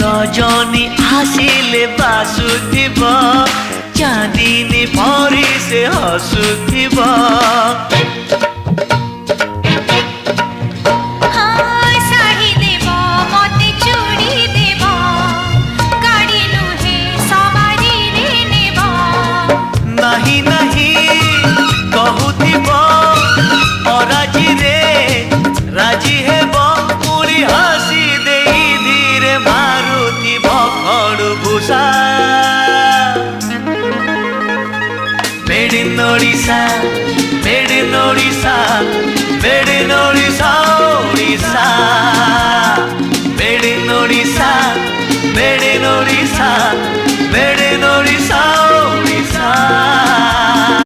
रजनी आसिले बासुथिब चांदिनी परी से हसुथिब नहीं नहीं कहूथिब अराजी रे राजी हेब पूरी हसी दे धीरे मारुथिब खड़ु भूषा made in Odisha made in Odisha made in Odisha Odisha made in Odisha made in Odisha